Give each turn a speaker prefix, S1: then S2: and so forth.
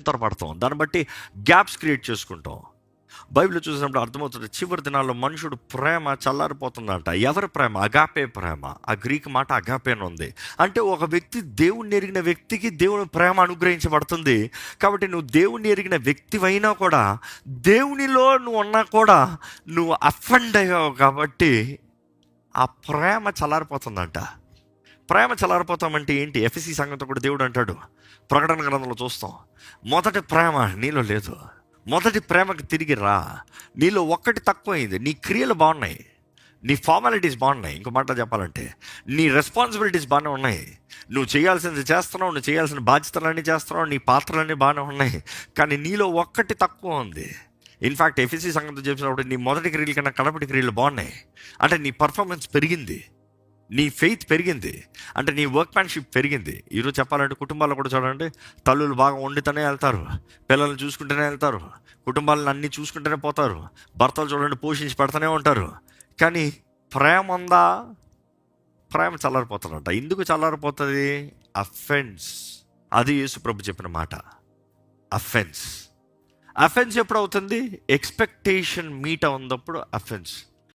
S1: తొరపడతాం, దాన్ని బట్టి gaps create చేసుకుంటాం. బైబిల్ చూసినప్పుడు అర్థమవుతుంది, చివరి దినాల్లో మనుషుడు ప్రేమ చల్లారిపోతుందంట. ఎవరి ప్రేమ? అగాపే ప్రేమ. ఆ గ్రీక్ మాట అగాపే అని ఉంది. అంటే ఒక వ్యక్తి దేవుణ్ణి ఎరిగిన వ్యక్తికి దేవుని ప్రేమ అనుగ్రహించబడుతుంది. కాబట్టి నువ్వు దేవుణ్ణి ఎరిగిన వ్యక్తివైనా కూడా, దేవునిలో నువ్వు ఉన్నా కూడా నువ్వు అఫెండ్ అయ్యావు కాబట్టి ఆ ప్రేమ చల్లారిపోతుందంట. ప్రేమ చల్లారిపోతామంటే ఏంటి? ఎఫెసీ సంఘంతో కూడా దేవుడు అంటాడు, ప్రకటన గ్రంథంలో చూస్తాం, మొదటి ప్రేమ నీలో లేదు, మొదటి ప్రేమకు తిరిగి రా. నీలో ఒక్కటి తక్కువైంది, నీ క్రియలు బాగున్నాయి, నీ ఫార్మాలిటీస్ బాగున్నాయి, ఇంకో మాట చెప్పాలంటే నీ రెస్పాన్సిబిలిటీస్ బాగానే ఉన్నాయి, నువ్వు చేయాల్సింది చేస్తున్నావు, నువ్వు చేయాల్సిన బాధ్యతలన్నీ చేస్తున్నావు, నీ పాత్రలన్నీ బాగానే ఉన్నాయి, కానీ నీలో ఒక్కటి తక్కువ ఉంది. ఇన్ఫ్యాక్ట్ ఎఫెసీ సంఘంతో చెప్పినప్పుడు నీ మొదటి క్రియల కన్నా కడపటి క్రియలు బాగున్నాయి అంటే నీ పర్ఫార్మెన్స్ పెరిగింది, నీ ఫెయిత్ పెరిగింది, అంటే నీ వర్క్మ్యాన్షిప్ పెరిగింది. ఈరోజు చెప్పాలంటే కుటుంబాల్లో కూడా చూడండి, తల్లులు బాగా వండుతూనే వెళ్తారు, పిల్లల్ని చూసుకుంటూనే వెళ్తారు, కుటుంబాలను అన్నీ చూసుకుంటూనే పోతారు, భర్తలు చూడండి పోషించి పెడుతూనే ఉంటారు, కానీ ప్రేమ ఉందా? ప్రేమ చల్లారిపోతుందంట. ఎందుకు చల్లారిపోతుంది? అఫెన్స్. అది యేసు ప్రభు చెప్పిన మాట, అఫెన్స్. అఫెన్స్ ఎప్పుడు అవుతుంది? ఎక్స్పెక్టేషన్ మీట్ అవున్నప్పుడు అఫెన్స్.